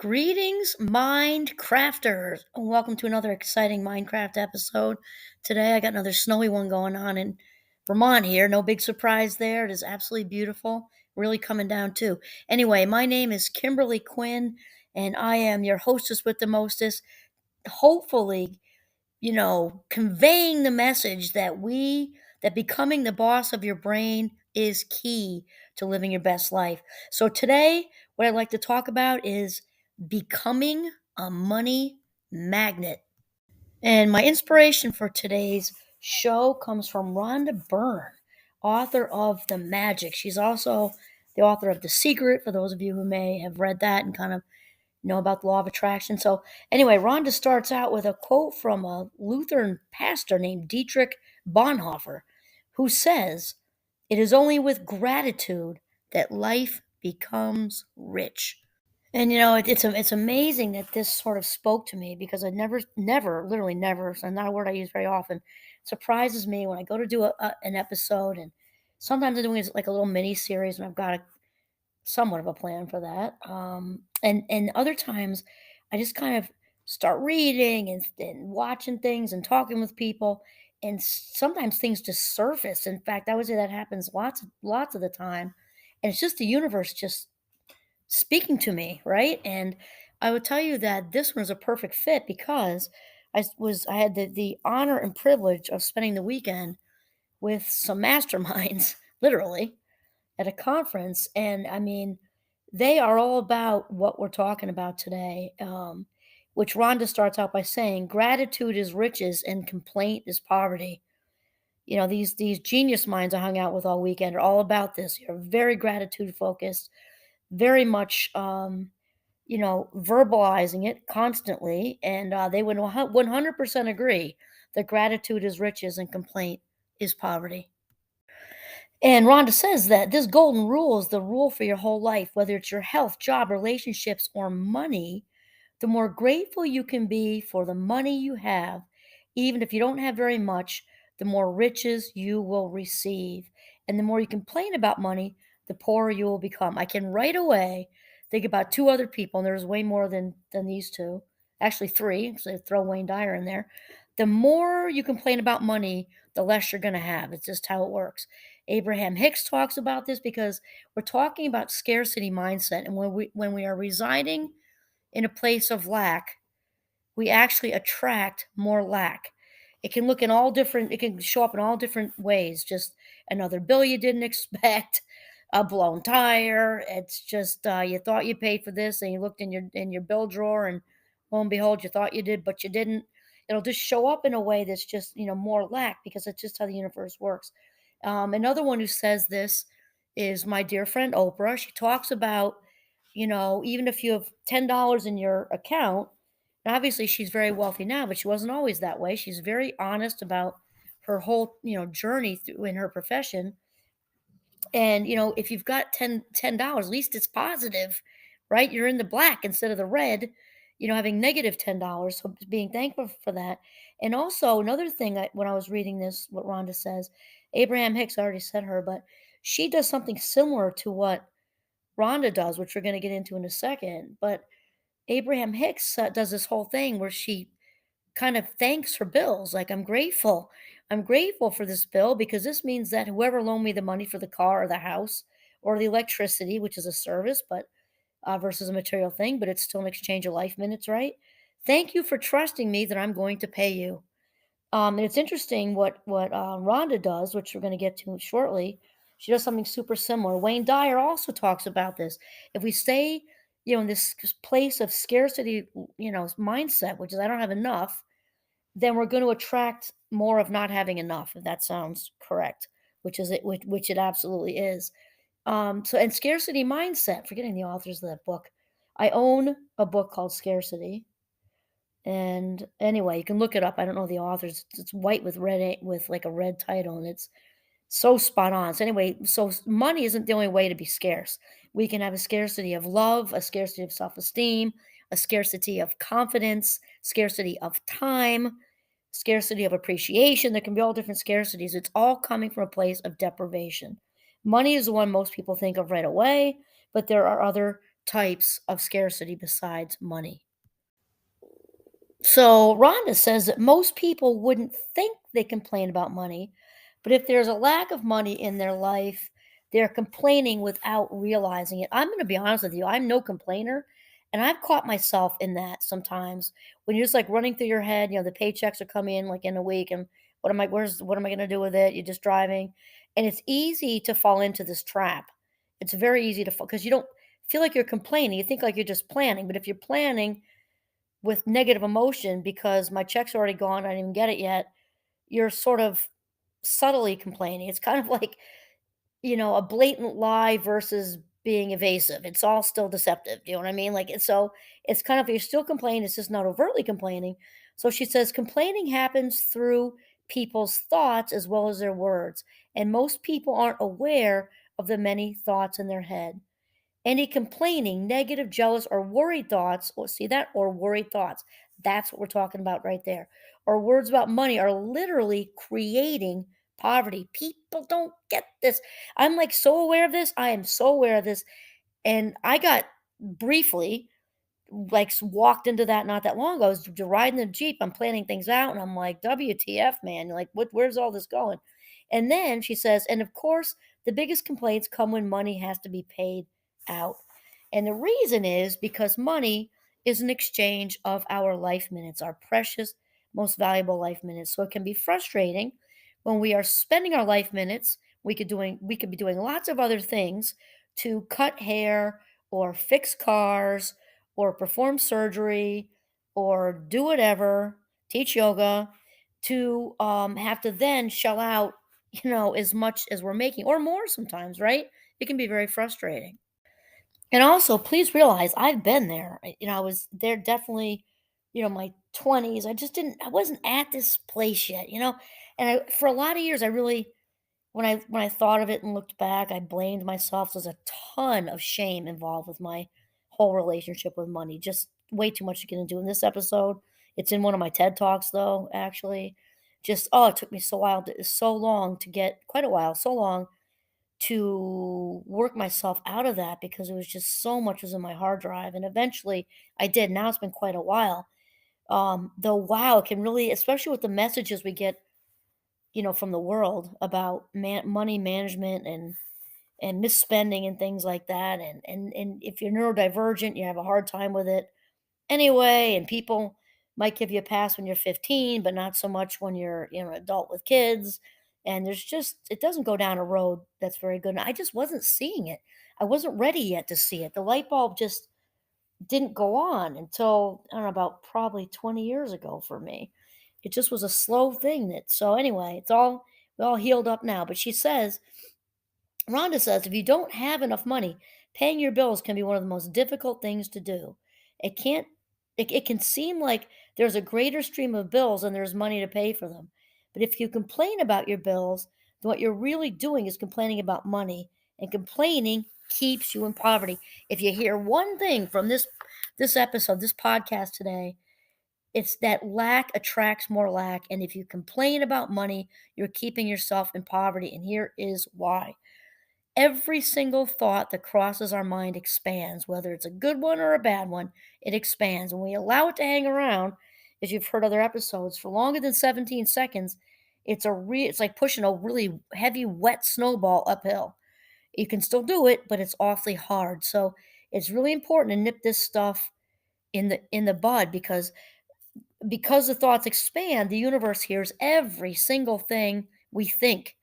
Greetings, Minecrafters, and welcome to another exciting Minecraft episode. Today, I got another snowy one going on in Vermont here. No big surprise there. It is absolutely beautiful. Really coming down too. Anyway, my name is Kimberly Quinn, and I am your hostess with the mostest. Hopefully, conveying the message that becoming the boss of your brain is key to living your best life. So today, what I'd like to talk about is becoming a money magnet. And my inspiration for today's show comes from Rhonda Byrne, author of The Magic. She's also the author of The Secret, for those of you who may have read that and kind of know about the law of attraction. So, anyway, Rhonda starts out with a quote from a Lutheran pastor named Dietrich Bonhoeffer, who says, "It is only with gratitude that life becomes rich." And it's amazing that this sort of spoke to me because I never, literally never, so not a word I use very often, surprises me when I go to do an episode, and sometimes I'm doing it like a little mini series, and I've got somewhat of a plan for that. And other times, I just kind of start reading and watching things and talking with people, and sometimes things just surface. In fact, I would say that happens lots of the time, and it's just the universe just speaking to me, right? And I would tell you that this one is a perfect fit because I had the honor and privilege of spending the weekend with some masterminds, literally, at a conference, and I mean, they are all about what we're talking about today. Which Rhonda starts out by saying, "Gratitude is riches, and complaint is poverty." These genius minds I hung out with all weekend are all about this. You're very gratitude focused, very much, verbalizing it constantly, and they would 100% agree that gratitude is riches and complaint is poverty. And Rhonda says that this golden rule is the rule for your whole life, whether it's your health, job, relationships, or money. The more grateful you can be for the money you have, even if you don't have very much, the more riches you will receive. And the more you complain about money, the poorer you will become. I can right away think about two other people, and there's way more than these two. Actually, three, so throw Wayne Dyer in there. The more you complain about money, the less you're going to have. It's just how it works. Abraham Hicks talks about this because we're talking about scarcity mindset. And when we are residing in a place of lack, we actually attract more lack. It can show up in all different ways. Just another bill you didn't expect, a blown tire. It's just you thought you paid for this, and you looked in your bill drawer, and lo and behold, you thought you did, but you didn't. It'll just show up in a way that's just more lack because it's just how the universe works. Another one who says this is my dear friend Oprah. She talks about, even if you have $10 in your account, and obviously she's very wealthy now, but she wasn't always that way. She's very honest about her whole, journey through in her profession. And, if you've got $10, at least it's positive, right? You're in the black instead of the red, having negative $10. So being thankful for that. And also another thing, when I was reading this, what Rhonda says, Abraham Hicks, I already said her, but she does something similar to what Rhonda does, which we're going to get into in a second. But Abraham Hicks does this whole thing where she kind of thanks her bills. Like, I'm grateful. I'm grateful for this bill because this means that whoever loaned me the money for the car or the house or the electricity, which is a service, but versus a material thing, but it's still an exchange of life minutes, right? Thank you for trusting me that I'm going to pay you. And it's interesting what Rhonda does, which we're going to get to shortly. She does something super similar. Wayne Dyer also talks about this. If we stay, in this place of scarcity, mindset, which is I don't have enough, then we're going to attract more of not having enough. If that sounds correct, which is it, which it absolutely is. So and scarcity mindset. Forgetting the authors of that book. I own a book called Scarcity, and anyway, you can look it up. I don't know the authors. It's white with with like a red title, and it's so spot on. So anyway, money isn't the only way to be scarce. We can have a scarcity of love, a scarcity of self-esteem, a scarcity of confidence, scarcity of time, scarcity of appreciation. There can be all different scarcities. It's all coming from a place of deprivation. Money is the one most people think of right away, but there are other types of scarcity besides money. So Rhonda says that most people wouldn't think they complain about money, but if there's a lack of money in their life, they're complaining without realizing it. I'm going to be honest with you, I'm no complainer. And I've caught myself in that sometimes when you're just like running through your head, the paychecks are coming in like in a week and what am I going to do with it? You're just driving. And it's easy to fall into this trap. It's very easy to fall because you don't feel like you're complaining. You think like you're just planning. But if you're planning, with negative emotion because my check's already gone, I didn't even get it yet, you're sort of subtly complaining. It's kind of like, a blatant lie versus being evasive. It's all still deceptive. Do you know what I mean? Like, it's kind of, you're still complaining, it's just not overtly complaining. So she says complaining happens through people's thoughts as well as their words. And most people aren't aware of the many thoughts in their head. Any complaining, negative, jealous, or worried thoughts, or see that, or worried thoughts. That's what we're talking about right there. Or words about money are literally creating poverty. People don't get this. I'm like so aware of this. I am so aware of this. And I got briefly like walked into that not that long ago. I was riding the Jeep. I'm planning things out, and I'm like, WTF, man. Like, where's all this going? And then she says, and of course, the biggest complaints come when money has to be paid out. And the reason is because money is an exchange of our life minutes, our precious, most valuable life minutes. So it can be frustrating when we are spending our life minutes. We could be doing lots of other things to cut hair or fix cars or perform surgery or do whatever, teach yoga, to have to then shell out, as much as we're making or more sometimes, right? It can be very frustrating. And also, please realize I've been there. I was there definitely, my 20s. I wasn't at this place yet. And for a lot of years, I really, when I thought of it and looked back, I blamed myself. There's a ton of shame involved with my whole relationship with money. Just way too much to get into in this episode. It's in one of my TED Talks, though, actually. Just, oh, it took me so long to get, quite a while, so long to work myself out of that because it was just so much was in my hard drive. And eventually I did. Now it's been quite a while. Though, wow, it can really, especially with the messages we get, from the world about money management and misspending and things like that. And if you're neurodivergent, you have a hard time with it anyway. And people might give you a pass when you're 15, but not so much when you're, an adult with kids. And it doesn't go down a road that's very good. And I just wasn't seeing it. I wasn't ready yet to see it. The light bulb just didn't go on until, I don't know, about probably 20 years ago for me. It just was a slow thing so anyway, we all healed up now. But Rhonda says, if you don't have enough money, paying your bills can be one of the most difficult things to do. It can't, it can seem like there's a greater stream of bills than there's money to pay for them. But if you complain about your bills, then what you're really doing is complaining about money, and complaining keeps you in poverty. If you hear one thing from this episode, this podcast today, it's that lack attracts more lack. And if you complain about money, you're keeping yourself in poverty. And here is why. Every single thought that crosses our mind expands, whether it's a good one or a bad one, it expands. When we allow it to hang around, as you've heard other episodes, for longer than 17 seconds, it's like pushing a really heavy, wet snowball uphill. You can still do it, but it's awfully hard. So it's really important to nip this stuff in the bud because the thoughts expand, the universe hears every single thing we think.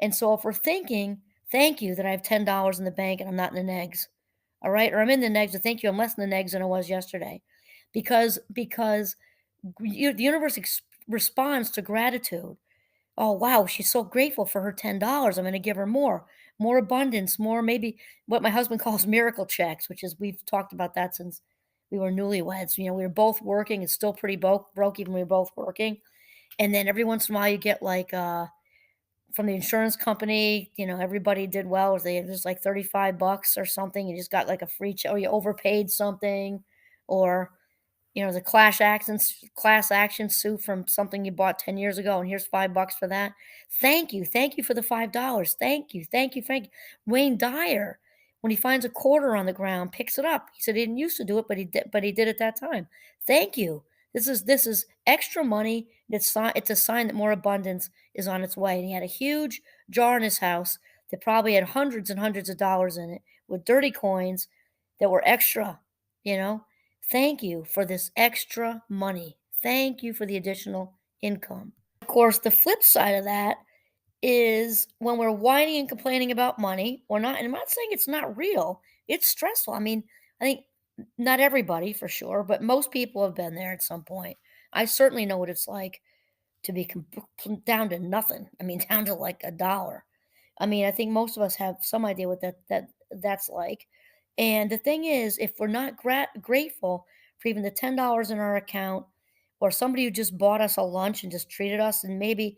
And so if we're thinking, thank you that I have $10 in the bank and I'm not in the negs. All right. Or I'm in the negs, or thank you, I'm less in the negs than I was yesterday. Because the universe responds to gratitude. Oh, wow, she's so grateful for her $10. I'm going to give her more abundance, more maybe what my husband calls miracle checks, which is, we've talked about that since we were newlyweds. We were both working. It's still pretty broke even when we were both working. And then every once in a while you get like, from the insurance company, everybody did well. Or they just like 35 bucks or something. You just got like a free or you overpaid something, or the class action suit from something you bought 10 years ago, and here's $5 for that. Thank you for the $5. Thank you. Wayne Dyer, When he finds a quarter on the ground, picks it up. He said he didn't used to do it, but he did at that time. Thank you. This is extra money. It's a sign that more abundance is on its way. And he had a huge jar in his house that probably had hundreds and hundreds of dollars in it with dirty coins that were extra, you know. Thank you for this extra money. Thank you for the additional income. Of course, the flip side of that is when we're whining and complaining about money, we're not, and I'm not saying it's not real, it's stressful. I mean, I think not everybody for sure, but most people have been there at some point. I certainly know what it's like to be down to nothing. I mean, down to like a dollar. I mean, I think most of us have some idea what that's like. And the thing is, if we're not grateful for even the $10 in our account, or somebody who just bought us a lunch and just treated us, and maybe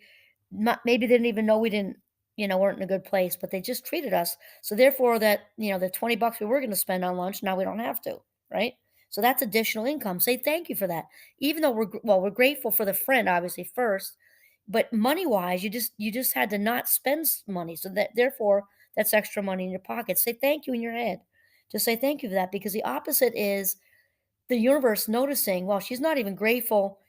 they didn't even know we didn't, weren't in a good place, but they just treated us. So therefore, the $20 we were going to spend on lunch, now we don't have to, right? So that's additional income. Say thank you for that. Even though we're grateful for the friend, obviously first, but money wise, you just had to not spend money. So that therefore, that's extra money in your pocket. Say thank you in your head. Just say thank you for that, because the opposite is the universe noticing, well, she's not even grateful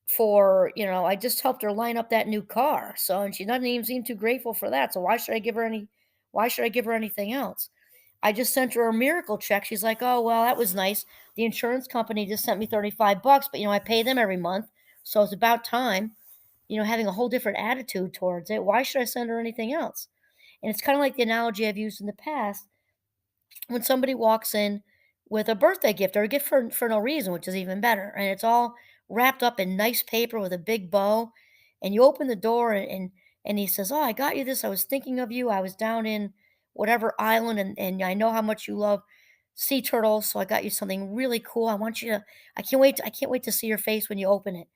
for, I just helped her line up that new car. So, and she doesn't even seem too grateful for that. So why should I give her anything else? I just sent her a miracle check. She's like, "Oh, well, that was nice. The insurance company just sent me 35 bucks, but I pay them every month. So it's about time." Having a whole different attitude towards it. Why should I send her anything else? And it's kind of like the analogy I've used in the past when somebody walks in with a birthday gift or a gift for no reason, which is even better, and it's all wrapped up in nice paper with a big bow, and you open the door and he says, "Oh, I got you this. I was thinking of you. I was down in whatever island, and I know how much you love sea turtles, so I got you something really cool. I can't wait to see your face when you open it."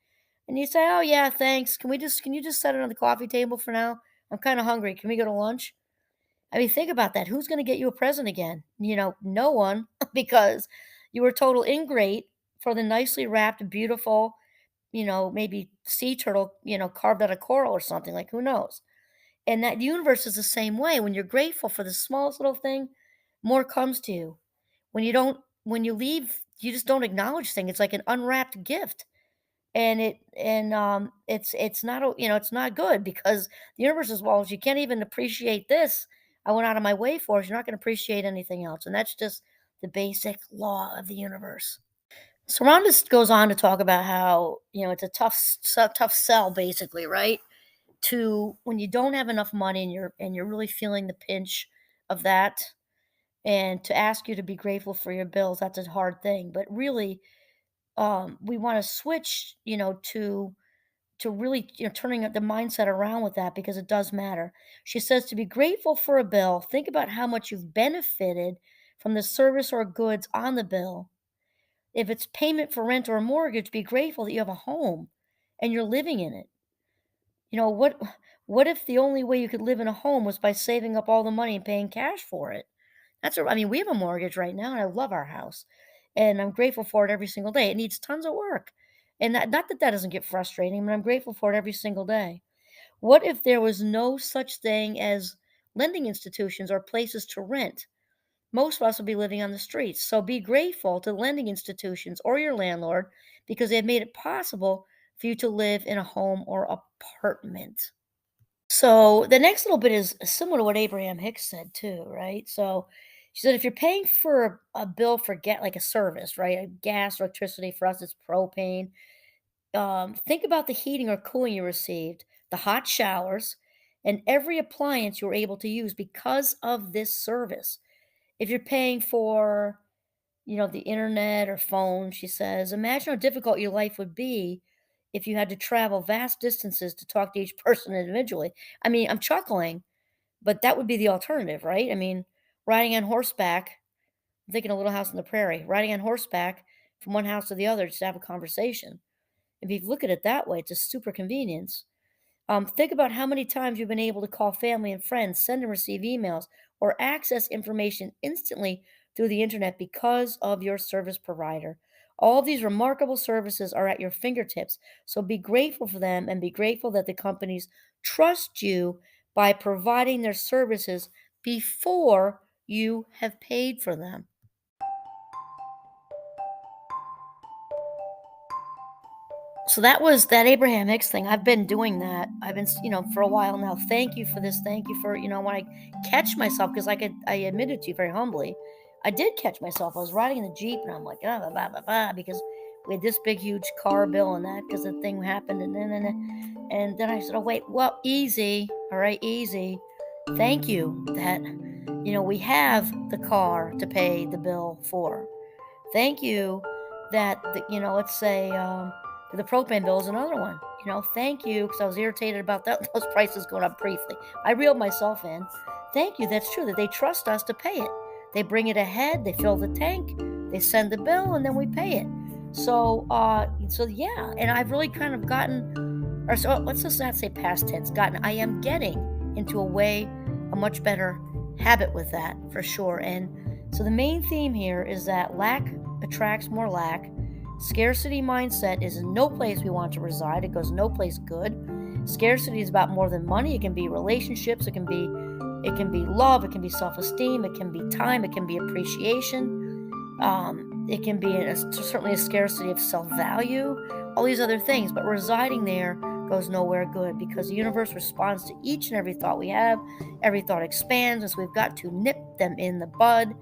And you say, "Oh yeah, thanks. Can you just set it on the coffee table for now? I'm kind of hungry. Can we go to lunch?" I mean, think about that. Who's going to get you a present again? No one, because you were a total ingrate for the nicely wrapped, beautiful, maybe sea turtle, carved out of coral or something. Like, who knows? And that universe is the same way. When you're grateful for the smallest little thing, more comes to you. When you leave, you just don't acknowledge things. It's like an unwrapped gift, it's not it's not good, because the universe is, well, if you can't even appreciate this I went out of my way for, you're not going to appreciate anything else. And that's just the basic law of the universe. So Rhonda goes on to talk about how it's a tough sell, basically, right? To when you don't have enough money and you're really feeling the pinch of that, and to ask you to be grateful for your bills, that's a hard thing. But really, we want to switch, to really, turning the mindset around with that, because it does matter. She says to be grateful for a bill, think about how much you've benefited from the service or goods on the bill. If it's payment for rent or a mortgage, be grateful that you have a home and you're living in it. You know, what if the only way you could live in a home was by saving up all the money and paying cash for it? I mean, we have a mortgage right now and I love our house. And I'm grateful for it every single day. It needs tons of work. And not that that doesn't get frustrating, but I'm grateful for it every single day. What if there was no such thing as lending institutions or places to rent? Most of us would be living on the streets. So be grateful to lending institutions or your landlord, because they've made it possible for you to live in a home or apartment. So the next little bit is similar to what Abraham Hicks said too, right? So she said if you're paying for a bill for get like a service, right? Gas, electricity, for us it's propane. Think about the heating or cooling you received, the hot showers, and every appliance you were able to use because of this service. If you're paying for, the internet or phone, she says, imagine how difficult your life would be if you had to travel vast distances to talk to each person individually. I mean, I'm chuckling, but that would be the alternative, right? I mean, riding on horseback, I'm thinking a Little House on the Prairie, riding on horseback from one house to the other just to have a conversation. If you look at it that way, it's a super convenience. Think about how many times you've been able to call family and friends, send and receive emails, or access information instantly through the internet because of your service provider. All of these remarkable services are at your fingertips, so be grateful for them and be grateful that the companies trust you by providing their services before you have paid for them. So that was that Abraham Hicks thing. I've been doing that. I've been, for a while now. Thank you for this. Thank you for, when I catch myself, because I admitted to you very humbly, I did catch myself. I was riding in the Jeep and I'm like, ah, blah, blah, blah, blah, because we had this big, huge car bill and that because the thing happened. And then I said, oh, wait, well, easy. All right, easy. Thank you that, we have the car to pay the bill for. Thank you that, let's say, the propane bill is another one. Thank you, because I was irritated about that, those prices going up briefly. I reeled myself in. Thank you. That's true that they trust us to pay it. They bring it ahead, they fill the tank, they send the bill, and then we pay it. So yeah, and I've really kind of gotten, or so let's just not say past tense, gotten. I am getting into a much better habit with that for sure. And so the main theme here is that lack attracts more lack. Scarcity mindset is no place we want to reside. It goes no place good. Scarcity is about more than money. It can be relationships. It can be love. It can be self-esteem. It can be time. It can be appreciation. It can be certainly a scarcity of self-value. All these other things. But residing there goes nowhere good, because the universe responds to each and every thought we have. Every thought expands, and so we've got to nip them in the bud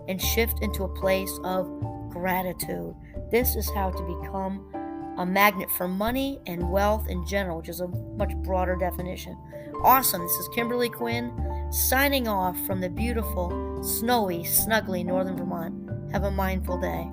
and shift into a place of gratitude. This is how to become a magnet for money and wealth in general, which is a much broader definition. Awesome. This is Kimberly Quinn signing off from the beautiful, snowy, snuggly northern Vermont. Have a mindful day.